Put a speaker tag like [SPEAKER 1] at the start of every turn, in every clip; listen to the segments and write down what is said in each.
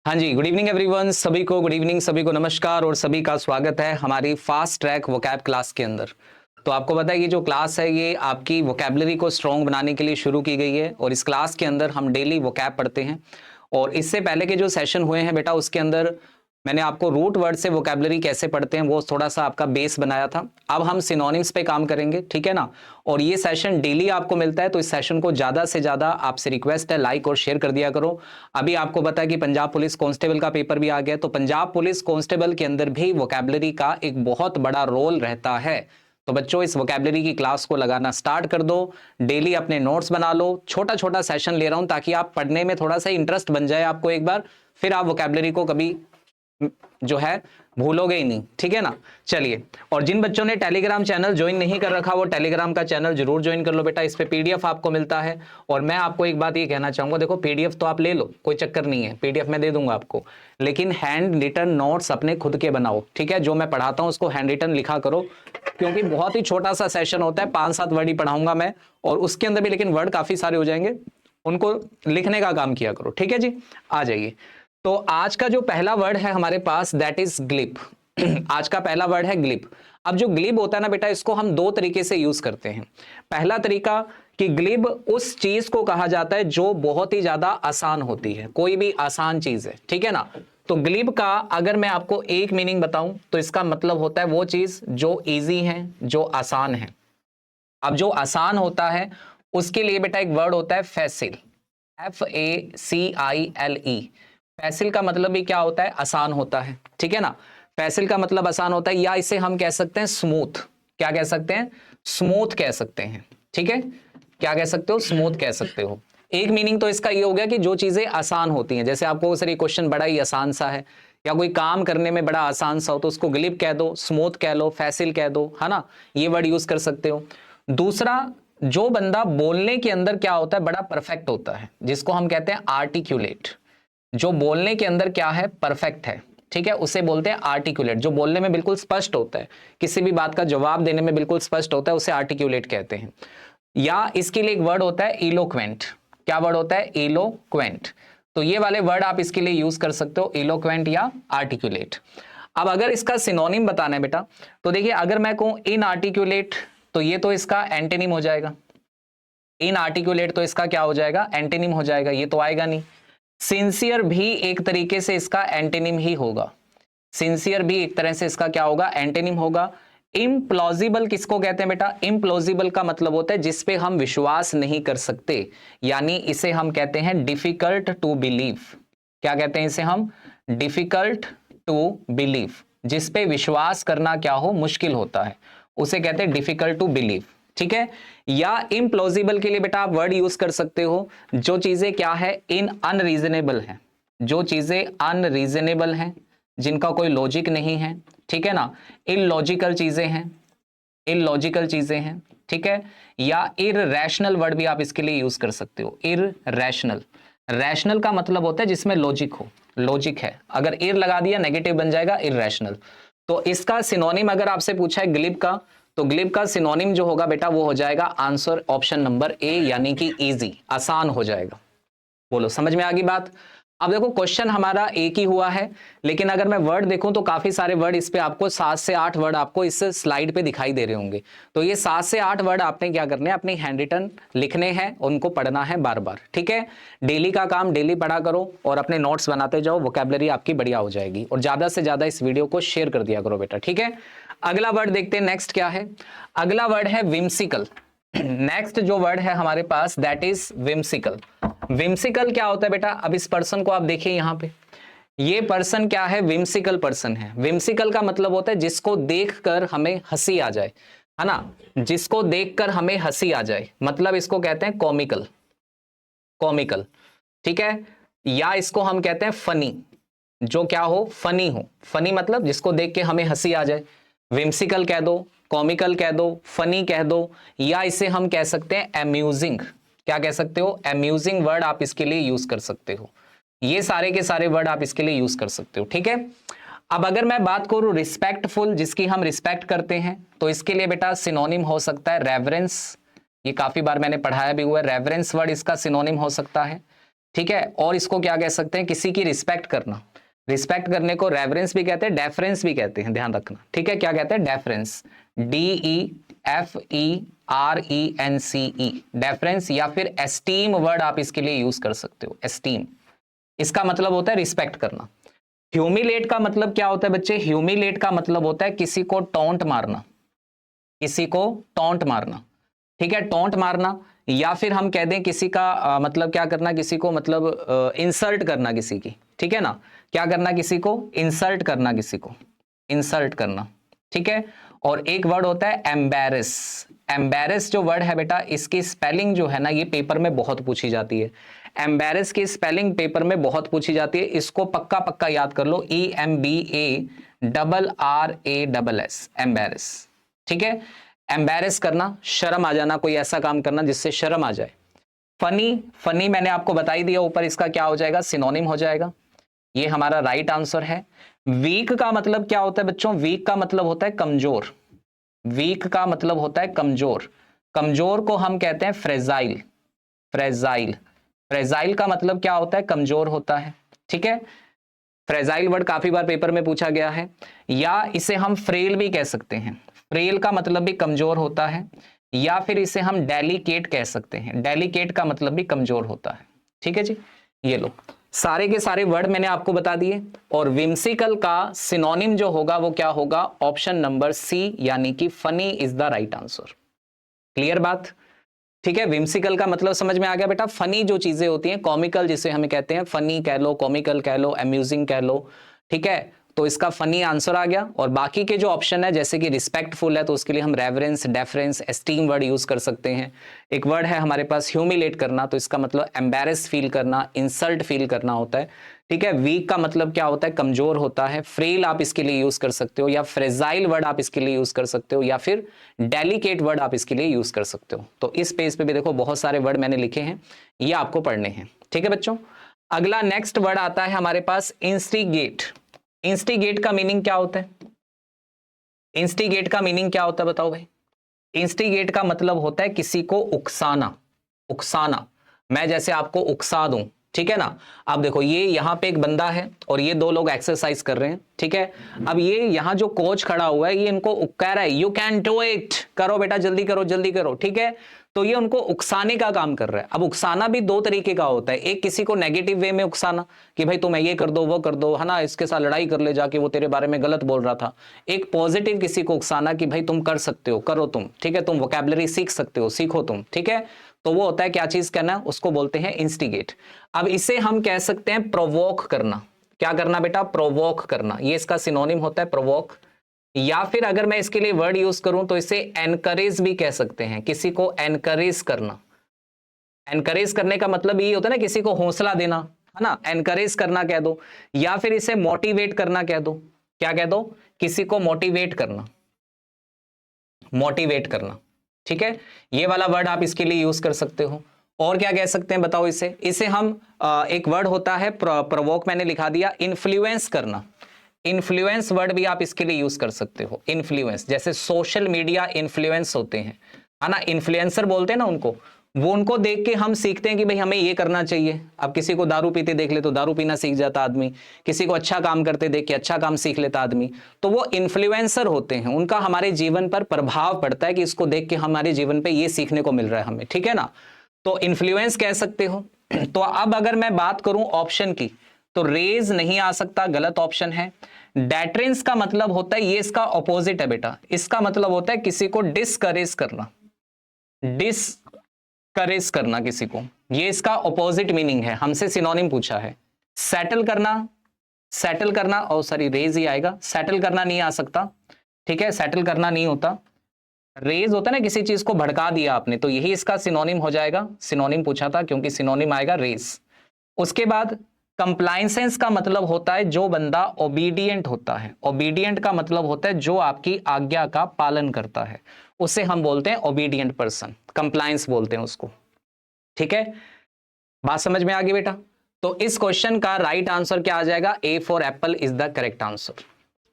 [SPEAKER 1] हाँ जी, good evening everyone. सभी को गुड इवनिंग, सभी को नमस्कार और सभी का स्वागत है हमारी फास्ट ट्रैक वोकैब क्लास के अंदर। तो आपको पता है कि जो क्लास है ये आपकी वोकैबलरी को स्ट्रॉन्ग बनाने के लिए शुरू की गई है और इस क्लास के अंदर हम डेली वोकैब पढ़ते हैं। और इससे पहले के जो सेशन हुए हैं बेटा, उसके अंदर मैंने आपको रूट वर्ड से वोकैबलरी कैसे पढ़ते हैं वो थोड़ा सा आपका बेस बनाया था। अब हम सिनोनिम्स पे काम करेंगे, ठीक है ना। और ये सेशन डेली आपको मिलता है, तो इस सेशन को ज्यादा से ज्यादा आपसे रिक्वेस्ट है लाइक और शेयर कर दिया करो। अभी आपको पता है कि पंजाब पुलिस कांस्टेबल का पेपर भी आ गया, तो पंजाब पुलिस कांस्टेबल के अंदर भी वोकैबलरी का एक बहुत बड़ा रोल रहता है। तो बच्चों, इस वोकैबलरी की क्लास को लगाना स्टार्ट कर दो। डेली अपने नोट्स बना लो, छोटा छोटा सेशन ले रहा हूं ताकि आप पढ़ने में थोड़ा सा इंटरेस्ट बन जाए आपको एक बार, फिर आप वोकैबलरी को कभी जो है भूलोगे ही नहीं, ठीक है ना। चलिए, और जिन बच्चों ने टेलीग्राम चैनल ज्वाइन नहीं कर रखा वो टेलीग्राम का चैनल जरूर ज्वाइन कर लो बेटा। इस पे पीडीएफ आपको मिलता है। और मैं आपको एक बात ये कहना चाहूंगा, देखो पीडीएफ तो आप ले लो, कोई चक्कर नहीं है, पीडीएफ मैं दे दूंगा आपको, लेकिन हैंड रिटन नोट्स अपने खुद के बनाओ, ठीक है। जो मैं पढ़ाता हूं उसको हैंड रिटन लिखा करो, क्योंकि बहुत ही छोटा सा सेशन होता है, 5-7 वर्ड ही पढ़ाऊंगा मैं, और उसके अंदर भी लेकिन वर्ड काफी सारे हो जाएंगे, उनको लिखने का काम किया करो, ठीक है जी। आ जाइए। तो आज का जो पहला वर्ड है हमारे पास, दैट इज ग्लिप। आज का पहला वर्ड है ग्लिप। अब जो ग्लिब होता है ना बेटा, इसको हम दो तरीके से यूज करते हैं। पहला तरीका कि ग्लिब उस चीज को कहा जाता है जो बहुत ही ज्यादा आसान होती है, कोई भी आसान चीज है, ठीक है ना। तो ग्लिब का अगर मैं आपको एक मीनिंग बताऊं तो इसका मतलब होता है वो चीज जो इजी है, जो आसान है। अब जो आसान होता है उसके लिए बेटा एक वर्ड होता है फैसिल, FACILE। फैसिल का मतलब भी क्या होता है? आसान होता है, ठीक है ना। फैसिल का मतलब आसान होता है, या इसे हम कह सकते हैं स्मूथ। क्या कह सकते हैं? स्मूथ कह सकते हैं, ठीक है। क्या कह सकते हो? स्मूथ कह सकते हो। एक मीनिंग तो इसका ये हो गया कि जो चीजें आसान होती हैं, जैसे आपको सर ये क्वेश्चन बड़ा ही आसान सा है, या कोई काम करने में बड़ा आसान सा हो, तो उसको ग्लिप कह दो, स्मूथ कह लो, फैसिल कह दो, है ना। ये वर्ड यूज कर सकते हो। दूसरा, जो बंदा बोलने के अंदर क्या होता है, बड़ा परफेक्ट होता है, जिसको हम कहते हैं आर्टिकुलेट। जो बोलने के अंदर क्या है, परफेक्ट है, ठीक है, उसे बोलते हैं आर्टिकुलेट। जो बोलने में बिल्कुल स्पष्ट होता है, किसी भी बात का जवाब देने में बिल्कुल स्पष्ट होता है, उसे आर्टिकुलेट कहते हैं। या इसके लिए एक वर्ड होता है इलोक्वेंट। क्या वर्ड होता है? इलोक्वेंट। तो ये वाले वर्ड आप इसके लिए यूज कर सकते हो, इलोक्वेंट या आर्टिकुलेट। अब अगर इसका सिनोनिम बताना है बेटा, तो देखिए अगर मैं कहूं इनआर्टिकुलेट, तो ये तो इसका एंटेनिम हो जाएगा। इनआर्टिकुलेट तो इसका क्या हो जाएगा? एंटेनिम हो जाएगा, ये तो आएगा नहीं। सिंसियर भी एक तरीके से इसका एंटेनिम ही होगा। सिंसियर भी एक तरह से इसका क्या होगा? एंटेनिम होगा। इम्प्लॉजिबल किसको कहते हैं बेटा? इम्प्लॉजिबल का मतलब होता है जिस पे हम विश्वास नहीं कर सकते, यानी इसे हम कहते हैं डिफिकल्ट टू बिलीव। क्या कहते हैं इसे हम? Difficult to believe. जिस पे विश्वास करना क्या हो, मुश्किल होता है, उसे कहते हैं डिफिकल्ट टू बिलीव, ठीक है। या इम्प्लॉजिबल के लिए बेटा आप वर्ड यूज कर सकते हो, जो चीजें क्या है, इन अनरीजनेबल है। जो चीजें अनरीजनेबल हैं, जिनका कोई लॉजिक नहीं है, ठीक है ना। इलॉजिकल चीजें हैं, इलॉजिकल चीजें हैं, ठीक है। या इररेशनल वर्ड भी आप इसके लिए यूज कर सकते हो, इररेशनल। रैशनल का मतलब होता है जिसमें लॉजिक हो, लॉजिक है। अगर इर लगा दिया नेगेटिव बन जाएगा इररेशनल। तो इसका सिनोनिम अगर आपसे पूछा है ग्लिब का, तो ग्लिब का सिनोनिम जो होगा बेटा वो हो जाएगा आंसर ऑप्शन नंबर ए, यानी कि इजी, आसान हो जाएगा। बोलो समझ में आ गई बात। अब देखो क्वेश्चन हमारा एक ही हुआ है, लेकिन अगर मैं वर्ड देखूं तो काफी सारे वर्ड इस पे आपको 7 से 8 वर्ड आपको इस स्लाइड पे दिखाई दे रहे होंगे। तो ये 7 से 8 वर्ड आपने क्या करने हैं, अपनी हैंड रिटन लिखने हैं, उनको पढ़ना है बार बार, ठीक है। डेली का काम डेली पढ़ा करो और अपने नोट्स बनाते जाओ, वोकैबुलरी आपकी बढ़िया हो जाएगी। और ज्यादा से ज्यादा इस वीडियो को शेयर कर दिया करो बेटा, ठीक है। अगला वर्ड देखते हैं, नेक्स्ट क्या है। अगला वर्ड है विम्सिकल। नेक्स्ट जो वर्ड है हमारे पास, दैट इज विम्सिकल। विम्सिकल क्या होता है बेटा? अब इस पर्सन को आप देखिए यहां पे, ये पर्सन क्या है? विम्सिकल पर्सन है। विम्सिकल का मतलब होता है जिसको देखकर हमें हंसी आ जाए, है ना। जिसको देखकर हमें हंसी आ जाए, मतलब इसको कहते हैं कॉमिकल, कॉमिकल, ठीक है। या इसको हम कहते हैं फनी, जो क्या हो, फनी हो। फनी मतलब जिसको देख के हमें हंसी आ जाए। विम्सिकल कह दो, कॉमिकल कह दो, फनी कह दो, या इसे हम कह सकते हैं अम्यूजिंग। क्या कह सकते हो? अम्यूजिंग वर्ड आप इसके लिए यूज कर सकते हो। ये सारे के सारे वर्ड आप इसके लिए यूज कर सकते हो, ठीक है। अब अगर मैं बात करूं रिस्पेक्टफुल, जिसकी हम रिस्पेक्ट करते हैं, तो इसके लिए बेटा सिनोनिम हो सकता है रेवरेंस। ये काफी बार मैंने पढ़ाया भी हुआ है, रेवरेंस वर्ड इसका सिनोनिम हो सकता है, ठीक है, और इसको क्या कह सकते हैं, किसी की रिस्पेक्ट करना। रिस्पेक्ट करने को रेवरेंस भी कहते हैं, डेफरेंस भी कहते हैं, ध्यान रखना। ठीक है, क्या कहते हैं, डेफरेंस, DEFERENCE, डेफरेंस, या फिर एस्टीम वर्ड आप इसके लिए यूज कर सकते हो, एस्टीम। इसका मतलब होता है रिस्पेक्ट करना। ह्यूमिलेट का मतलब क्या होता है बच्चे, ह्यूमिलेट का मतलब होता है किसी को टॉन्ट मारना, किसी को टॉन्ट मारना। ठीक है, टॉन्ट मारना, या फिर हम कह दें किसी का मतलब क्या करना, किसी को मतलब इंसल्ट करना किसी की। ठीक है ना, क्या करना, किसी को इंसल्ट करना, किसी को इंसल्ट करना। ठीक है, और एक वर्ड होता है एम्बैरेस। एम्बैरेस जो वर्ड है बेटा, इसकी स्पेलिंग जो है ना, ये पेपर में बहुत पूछी जाती है। एम्बैरेस की स्पेलिंग पेपर में बहुत पूछी जाती है, इसको पक्का पक्का याद कर लो, EMBARRASS, एम्बैरेस। ठीक है, एम्बैरेस करना, शर्म आ जाना, कोई ऐसा काम करना जिससे शर्म आ जाए। फनी, फनी मैंने आपको बता ही दिया ऊपर, इसका क्या हो जाएगा, सिनोनिम हो जाएगा। ये हमारा राइट आंसर है। वीक का मतलब क्या होता है बच्चों, वीक का मतलब होता है कमजोर। वीक का मतलब होता है कमजोर। कमजोर को हम कहते हैं फ्रेजाइल। फ्रेजाइल, फ्रेजाइल का मतलब क्या होता है, कमजोर होता है। ठीक है, फ्रेजाइल वर्ड काफी बार पेपर में पूछा गया है। या इसे हम फ्रेल भी कह सकते हैं, फ्रेल का मतलब भी कमजोर होता है। या फिर इसे हम डेलिकेट कह सकते हैं, डेलिकेट का मतलब भी कमजोर होता है। ठीक है जी, ये लो सारे के सारे वर्ड मैंने आपको बता दिए। और विम्सिकल का सिनोनिम जो होगा वो क्या होगा, ऑप्शन नंबर सी, यानी कि funny is the right answer. Clear बात। ठीक है, विम्सिकल का मतलब समझ में आ गया बेटा, फनी जो चीजें होती हैं, कॉमिकल जिसे हमें कहते हैं, फनी कह लो, कॉमिकल कह लो, अम्यूजिंग कह लो। ठीक है, तो इसका फनी आंसर आ गया। और बाकी के जो ऑप्शन है, जैसे कि रिस्पेक्टफुल है, तो उसके लिए हम reverence, deference, esteem word use कर सकते हैं। एक वर्ड है हमारे पास ह्यूमिलेट करना, तो इसका मतलब एम्बैरेस फील करना, इंसल्ट फील करना होता है। ठीक है, वीक का मतलब क्या होता है, कमजोर होता है। फ्रेल आप इसके लिए यूज कर सकते हो, या फ्रेजाइल वर्ड आप इसके लिए यूज कर सकते हो, या फिर डेलिकेट वर्ड आप इसके लिए यूज कर सकते हो। तो इस पेज पे भी देखो बहुत सारे वर्ड मैंने लिखे हैं, ये आपको पढ़ने हैं। ठीक है बच्चों, अगला नेक्स्ट वर्ड आता है हमारे पास इंस्टिगेट। इंस्टिगेट का मीनिंग क्या होता है, इंस्टिगेट का मीनिंग क्या होता है बताओ भाई। इंस्टिगेट का मतलब होता है किसी को उकसाना, उकसाना। मैं जैसे आपको उकसा दूं, ठीक है ना। अब देखो ये यहां पे एक बंदा है और ये दो लोग एक्सरसाइज कर रहे हैं, ठीक है। अब ये यहां जो कोच खड़ा हुआ है, ये इनको कह रहा है यू कैन डू इट, करो बेटा जल्दी करो जल्दी करो, ठीक है। तो ये उनको उकसाने का काम कर रहा है। अब उकसाना भी दो तरीके का होता है, एक किसी को नेगेटिव वे में उकसाना कि भाई तुम ये कर दो वो कर दो, है ना, इसके साथ लड़ाई कर ले जाके, वो तेरे बारे में गलत बोल रहा था। एक पॉजिटिव किसी को उकसाना कि भाई तुम कर सकते हो, करो तुम, ठीक है, तुम वोकैबुलरी सीख सकते हो, सीखो तुम, ठीक है। तो वो होता है क्या चीज करना, उसको बोलते हैं इंस्टिगेट। अब इसे हम कह सकते हैं प्रोवोक करना। क्या करना बेटा, प्रोवोक करना, ये इसका सिनोनिम होता है प्रोवोक। या फिर अगर मैं इसके लिए वर्ड यूज करूं तो इसे एनकरेज भी कह सकते हैं, किसी को एनकरेज करना। एनकरेज करने का मतलब ये होता है ना, किसी को हौसला देना, है ना, एनकरेज करना कह दो। या फिर इसे मोटिवेट करना कह दो। क्या कह दो, किसी को मोटिवेट करना, मोटिवेट करना, ठीक है। ये वाला वर्ड आप इसके लिए यूज कर सकते हो। और क्या कह सकते हैं बताओ इसे, इसे हम एक वर्ड होता है प्रोवोक, मैंने लिखा दिया, इन्फ्लुएंस करना। इन्फ्लुएंस वर्ड भी आप इसके लिए यूज कर सकते हो। इन्फ्लुएंस, जैसे सोशल मीडिया इन्फ्लुएंस होते हैं, है ना, इन्फ्लुएंसर बोलते हैं ना उनको, वो उनको देख के हम सीखते हैं कि भाई हमें ये करना चाहिए। अब किसी को दारू पीते देख ले तो दारू पीना सीख जाता आदमी, किसी को अच्छा काम करते देख के अच्छा काम सीख लेता आदमी। तो वो इन्फ्लुएंसर होते हैं, उनका हमारे जीवन पर प्रभाव पड़ता है कि इसको देख के हमारे जीवन पे ये सीखने को मिल रहा है हमें, ठीक है ना। तो इन्फ्लुएंस कह सकते हो। तो अब अगर मैं बात करूं ऑप्शन की, तो रेज नहीं आ सकता, गलत ऑप्शन है। डेट्रेंस का मतलब होता है, ये इसका ऑपोजिट है बेटा, इसका मतलब होता है किसी को डिस्करेज करना, डिस्करेज करना किसी को, ये इसका ऑपोजिट मीनिंग है। हमसे सिनोनिम पूछा है। सेटल करना, सेटल करना, और सॉरी रेज ही आएगा, सेटल करना नहीं आ सकता, ठीक है, सेटल करना नहीं होता। रेज होता है ना, किसी चीज को भड़का दिया आपने, तो यही इसका सिनोनिम हो जाएगा। सिनोनिम पूछा था क्योंकि सिनोनिम आएगा रेज। उसके बाद कंप्लायंसेंस का मतलब होता है जो बंदा ओबीडिएंट होता है। ओबीडिएंट का मतलब होता है जो आपकी आज्ञा का पालन करता है, उसे हम बोलते हैं ओबीडिएंट पर्सन, कंप्लायंस बोलते हैं उसको, ठीक है। बात समझ में आ गई बेटा। तो इस क्वेश्चन का राइट आंसर क्या आ जाएगा, A for Apple is the correct answer.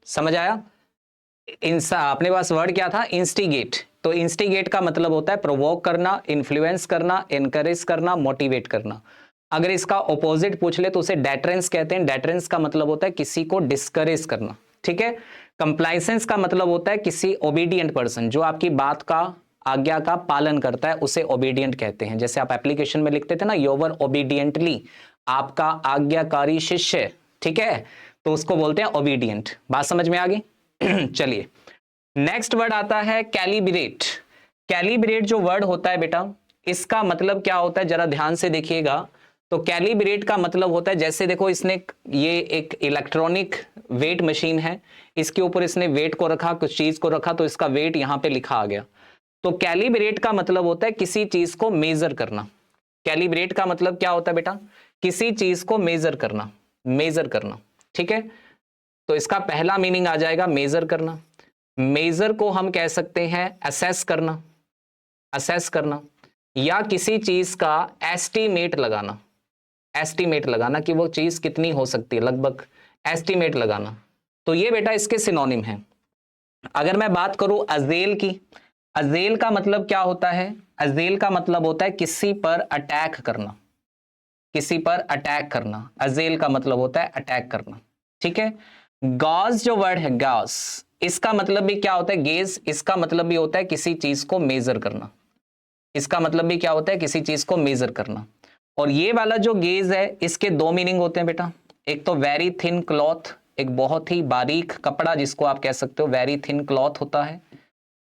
[SPEAKER 1] समझ आया। अपने पास वर्ड क्या था, इंस्टिगेट। तो इंस्टिगेट का मतलब होता है प्रोवोक करना, इन्फ्लुएंस करना, एनकरेज करना, मोटिवेट करना। अगर इसका ऑपोजिट पूछ ले तो उसे डेटरेंस कहते हैं। डेटरेंस का मतलब होता है किसी को डिस्करेज करना, ठीक है। कंप्लाइसेंस का मतलब होता है किसी ओबीडियंट पर्सन, जो आपकी बात का, आज्ञा का पालन करता है, उसे ओबीडियंट कहते हैं। जैसे आप एप्लीकेशन में लिखते थे ना, योवर ओबीडियंटली, आपका आज्ञाकारी शिष्य, ठीक है, तो उसको बोलते हैं ओबीडियंट। बात समझ में आ गई? चलिए नेक्स्ट वर्ड आता है कैलिब्रेट। कैलिब्रेट जो वर्ड होता है बेटा, इसका मतलब क्या होता है, जरा ध्यान से देखिएगा। तो कैलिब्रेट का मतलब होता है, जैसे देखो इसने, ये एक इलेक्ट्रॉनिक वेट मशीन है, इसके ऊपर इसने वेट को रखा, कुछ चीज को रखा, तो इसका वेट यहां पे लिखा आ गया। तो कैलिब्रेट का मतलब होता है किसी चीज को मेजर करना। कैलिब्रेट का मतलब क्या होता है बेटा, किसी चीज को मेजर करना, मेजर करना, ठीक है। तो इसका पहला मीनिंग आ जाएगा मेजर करना। मेजर को हम कह सकते हैं असेस करना, असेस करना, या किसी चीज का एस्टीमेट लगाना, एस्टीमेट लगाना कि वो चीज कितनी हो सकती है, लगभग एस्टीमेट लगाना। तो ये बेटा इसके सिनोनिम है। अगर मैं बात करूं अजेल की, अजेल का मतलब क्या होता है, अजेल का मतलब होता है किसी पर अटैक करना, किसी पर अटैक करना, अजेल का मतलब होता है अटैक करना, ठीक है। गॉज जो वर्ड है गॉज, इसका मतलब भी क्या होता है, गेज, इसका मतलब भी होता है किसी चीज को मेजर करना, इसका मतलब भी क्या होता है किसी चीज को मेजर करना। और ये वाला जो गेज है, इसके दो मीनिंग होते हैं बेटा। एक तो वेरी थिन क्लॉथ, एक बहुत ही बारीक कपड़ा जिसको आप कह सकते हो वेरी थिन क्लॉथ होता है।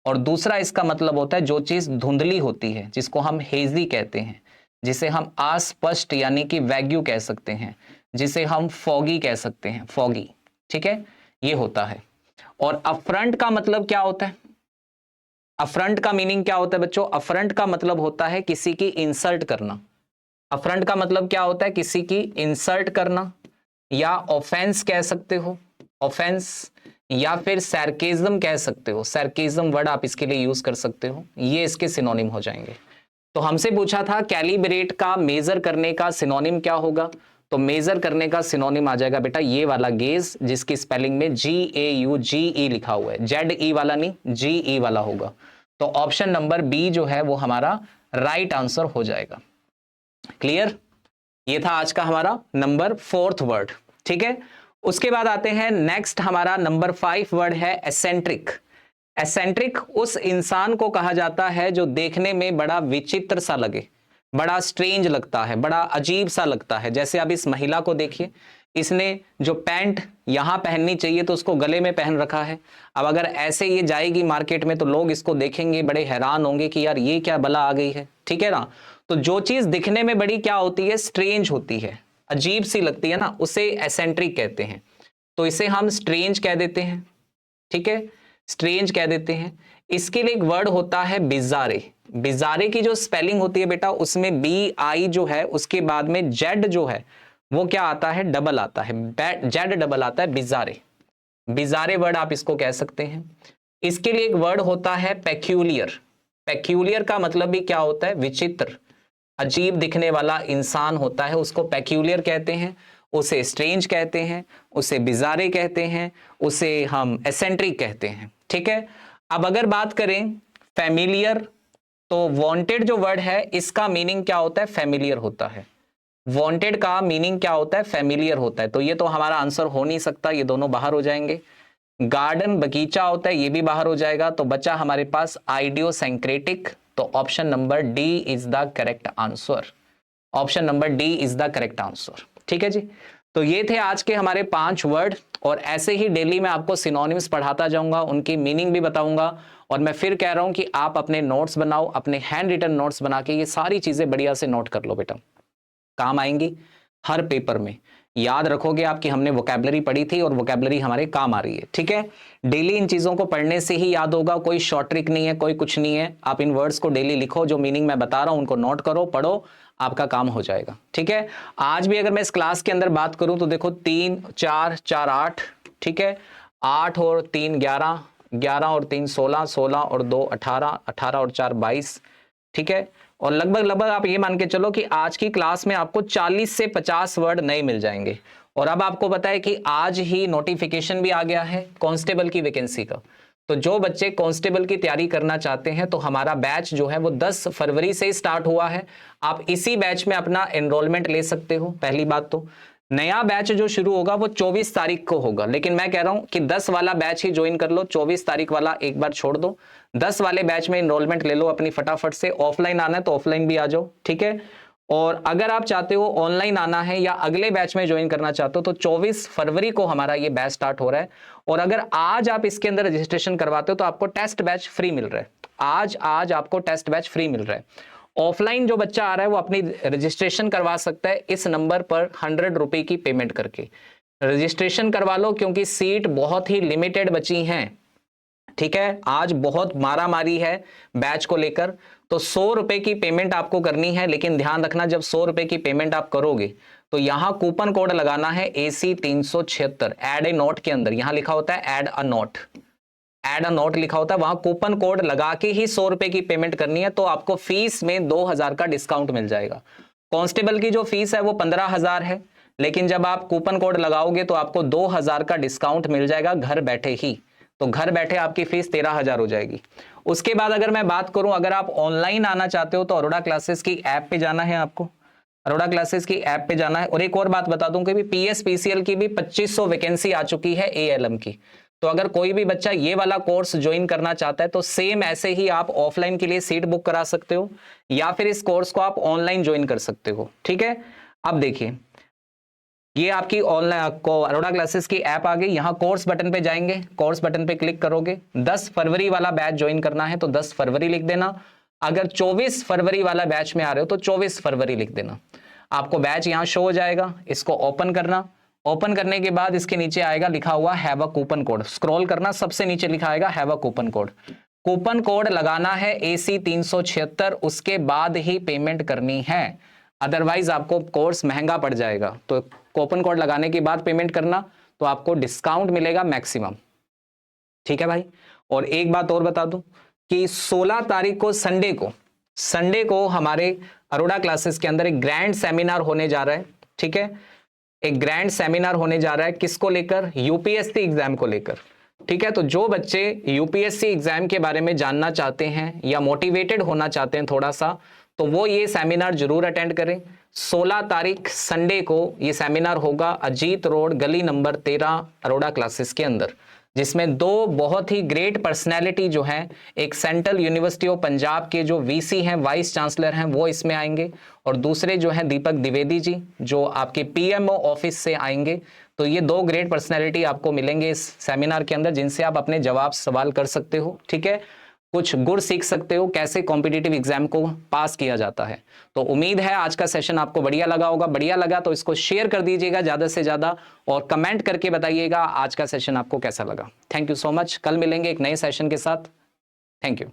[SPEAKER 1] और दूसरा इसका मतलब होता है जो चीज धुंधली होती है, जिसको हम हेजी कहते हैं, जिसे हम अस्पष्ट यानी कि वैग्यू कह सकते हैं, जिसे हम फॉगी कह सकते हैं, फॉगी, ठीक है, ये होता है। और अफ्रंट का मतलब क्या होता है, अफ्रंट का मीनिंग क्या होता है बच्चों, अफ्रंट का मतलब होता है किसी की इंसल्ट करना। अफ्रंट का मतलब क्या होता है, किसी की इंसल्ट करना, या ऑफेंस कह सकते हो, ऑफेंस, या फिर सैर्केज्म कह सकते हो, सैर्केज्म वर्ड आप इसके लिए यूज कर सकते हो। ये इसके सिनोनिम हो जाएंगे। तो हमसे पूछा था कैलिब्रेट का मेजर करने का सिनोनिम क्या होगा, तो मेजर करने का सिनोनिम आ जाएगा बेटा ये वाला गेज, जिसकी स्पेलिंग में GAUGE लिखा हुआ है, ZE वाला नहीं, GE वाला होगा। तो ऑप्शन नंबर बी जो है वो हमारा राइट आंसर हो जाएगा। क्लियर? ये था आज का हमारा नंबर 4th वर्ड, ठीक है। उसके बाद आते हैं नेक्स्ट, हमारा नंबर 5 वर्ड है एसेंट्रिक। एसेंट्रिक उस इंसान को कहा जाता है जो देखने में बड़ा विचित्र सा लगे, बड़ा स्ट्रेंज लगता है, बड़ा अजीब सा लगता है। जैसे अब इस महिला को देखिए, इसने जो पैंट यहां पहननी चाहिए तो उसको गले में पहन रखा है। अब अगर ऐसे ये जाएगी मार्केट में तो लोग इसको देखेंगे, बड़े हैरान होंगे कि यार ये क्या बला आ गई है, ठीक है ना। तो जो चीज दिखने में बड़ी क्या होती है, स्ट्रेंज होती है, अजीब सी लगती है ना, उसे एसेंट्रिक कहते हैं। तो इसे हम स्ट्रेंज कह देते हैं, ठीक है, स्ट्रेंज कह देते हैं। इसके लिए एक वर्ड होता है बिजारे। बिजारे की जो स्पेलिंग होती है बेटा, उसमें BI जो है उसके बाद में जेड जो है वो क्या आता है, डबल आता है, जेड डबल आता है, बिजारे, बिजारे वर्ड आप इसको कह सकते हैं। इसके लिए एक वर्ड होता है पेक्यूलियर। पेक्यूलियर का मतलब भी क्या होता है, विचित्र, अजीब दिखने वाला इंसान होता है, उसको पेक्यूलियर कहते हैं, उसे स्ट्रेंज कहते हैं, उसे बिजारे कहते हैं, उसे हम एसेंट्रिक कहते हैं, ठीक है। अब अगर बात करें फैमिलियर, तो वांटेड जो वर्ड है इसका मीनिंग क्या होता है, फैमिलियर होता है। वांटेड का मीनिंग क्या होता है, फैमिलियर होता है। तो ये तो हमारा आंसर हो नहीं सकता, ये दोनों बाहर हो जाएंगे। गार्डन बगीचा होता है, ये भी बाहर हो जाएगा। तो बचा हमारे पास आइडियोसेंक्रेटिक। तो option number D is the correct answer, option number D is the correct answer, ठीक है जी। तो ये थे आज के हमारे 5 वर्ड, और ऐसे ही डेली मैं आपको सिनोनिम्स पढ़ाता जाऊंगा, उनकी मीनिंग भी बताऊंगा। और मैं फिर कह रहा हूं कि आप अपने नोट्स बनाओ, अपने हैंड रिटन नोट्स बना के ये सारी चीजें बढ़िया से नोट कर लो बेटा, काम आएंगी हर पेपर में। याद रखोगे आप कि हमने वोकैबुलरी पढ़ी थी और वोकैबुलरी हमारे काम आ रही है, ठीक है। डेली इन चीजों को पढ़ने से ही याद होगा, कोई शॉर्ट ट्रिक नहीं है, कोई कुछ नहीं है। आप इन वर्ड्स को डेली लिखो, जो मीनिंग मैं बता रहा हूं उनको नोट करो, पढ़ो, आपका काम हो जाएगा, ठीक है। आज भी अगर मैं इस क्लास के अंदर बात करूं तो देखो 3 4 4 8, ठीक है, 8 और 3 11, 11 और 3 16, 16 और 2 18, 18 और 4 22, ठीक है। और लगभग आप ये मान के चलो कि आज की क्लास में आपको 40 से 50 वर्ड नए मिल जाएंगे। और अब आपको पता है कि आज ही नोटिफिकेशन भी आ गया है कांस्टेबल की वैकेंसी का। तो जो बच्चे कांस्टेबल की तैयारी करना चाहते हैं तो हमारा बैच जो है वो 10 फरवरी से स्टार्ट हुआ है। आप इसी बैच में अपना एनरोलमेंट ले सकते हो। पहली बात तो नया बैच जो शुरू होगा वो 24 तारीख को होगा, लेकिन मैं कह रहा हूं कि 10 वाला बैच ही ज्वाइन कर लो, 24 तारीख वाला एक बार छोड़ दो। 10 वाले बैच में एनरोलमेंट ले लो अपनी फटाफट से। ऑफलाइन आना है तो ऑफलाइन भी आ जाओ, ठीक है। और अगर आप चाहते हो ऑनलाइन आना है या अगले बैच में ज्वाइन करना चाहते हो तो 24 फरवरी को हमारा ये बैच स्टार्ट हो रहा है। और अगर आज आप इसके अंदर रजिस्ट्रेशन करवाते हो तो आपको टेस्ट बैच फ्री मिल रहा है। आज आपको टेस्ट बैच फ्री मिल रहा है। ऑफलाइन जो बच्चा आ रहा है वो अपनी रजिस्ट्रेशन करवा सकता है इस नंबर पर 100 रुपए की पेमेंट करके। रजिस्ट्रेशन करवा लो क्योंकि सीट बहुत ही लिमिटेड बची हैं, ठीक है। आज बहुत मारामारी है बैच को लेकर, तो 100 रुपए की पेमेंट आपको करनी है। लेकिन ध्यान रखना, जब 100 रुपए की पेमेंट आप करोगे तो यहां कूपन कोड लगाना है AC 376। एड ए नोट के अंदर यहां लिखा होता है add a note, add a note लिखा होता है, वहां कूपन कोड लगा के ही 100 रुपए की पेमेंट करनी है। तो आपको फीस में 2000 का डिस्काउंट मिल जाएगा। कांस्टेबल की जो फीस है वो 15,000 है, लेकिन जब आप कूपन कोड लगाओगे तो आपको 2000 का डिस्काउंट मिल जाएगा घर बैठे ही। तो घर बैठे आपकी फीस 13,000 हो जाएगी। उसके बाद अगर मैं बात करूं, अगर आप ऑनलाइन आना चाहते हो तो अरोड़ा क्लासेस की ऐप पे जाना है आपको। अरोड़ा क्लासेस की ऐप पे जाना है। और एक और बात बता दूं कि भी PSPCL की भी 2500 वैकेंसी आ चुकी है ALM की। तो अगर कोई भी बच्चा ये वाला कोर्स ज्वाइन करना चाहता है तो सेम ऐसे ही आप ऑफलाइन के लिए सीट बुक करा सकते हो या फिर इस कोर्स को आप ऑनलाइन ज्वाइन कर सकते हो, ठीक है। अब देखिए, ये आपकी ऑनलाइन को अरोड़ा क्लासेस की ऐप आ गई। यहां कोर्स बटन पे जाएंगे, कोर्स बटन पे क्लिक करोगे। 10 फरवरी वाला बैच ज्वाइन करना है तो 10 फरवरी लिख देना। अगर 24 फरवरी वाला बैच में आ रहे हो तो 24 फरवरी लिख देना। आपको बैच यहां शो हो जाएगा। इसको ओपन करना। ओपन करने के बाद इसके नीचे आएगा लिखा हुआ have a coupon code. Scroll करना, सबसे नीचे लिखा आएगा have a coupon code. Coupon code लगाना है AC 376, उसके बाद ही पेमेंट करनी है, अदरवाइज आपको कोर्स महंगा पड़ जाएगा। तो कूपन कोड लगाने के बाद पेमेंट करना तो आपको डिस्काउंट मिलेगा मैक्सिमम, ठीक है भाई। और एक बात और बता दूं कि 16 तारीख को संडे को हमारे अरोड़ा क्लासेस के अंदर एक ग्रैंड सेमिनार होने जा रहा है, ठीक है। एक ग्रैंड सेमिनार होने जा रहा है, किसको लेकर? UPSC एग्जाम को लेकर, ठीक है। तो जो बच्चे UPSC एग्जाम के बारे में जानना चाहते हैं या मोटिवेटेड होना चाहते हैं थोड़ा सा, तो वो ये सेमिनार जरूर अटेंड करें। 16 तारीख संडे को ये सेमिनार होगा अजीत रोड गली नंबर 13 अरोड़ा क्लासेस के अंदर, जिसमें दो बहुत ही ग्रेट पर्सनैलिटी जो हैं, एक सेंट्रल यूनिवर्सिटी ऑफ पंजाब के जो VC हैं, वाइस चांसलर हैं, वो इसमें आएंगे, और दूसरे जो हैं दीपक द्विवेदी जी जो आपके PMO ऑफिस से आएंगे। तो ये दो ग्रेट पर्सनैलिटी आपको मिलेंगे इस सेमिनार के अंदर, जिनसे आप अपने जवाब सवाल कर सकते हो, ठीक है। कुछ गुर सीख सकते हो कैसे कॉम्पिटिटिव एग्जाम को पास किया जाता है। तो उम्मीद है आज का सेशन आपको बढ़िया लगा होगा। बढ़िया लगा तो इसको शेयर कर दीजिएगा ज्यादा से ज्यादा और कमेंट करके बताइएगा आज का सेशन आपको कैसा लगा। Thank you so much. कल मिलेंगे एक नए सेशन के साथ। Thank you.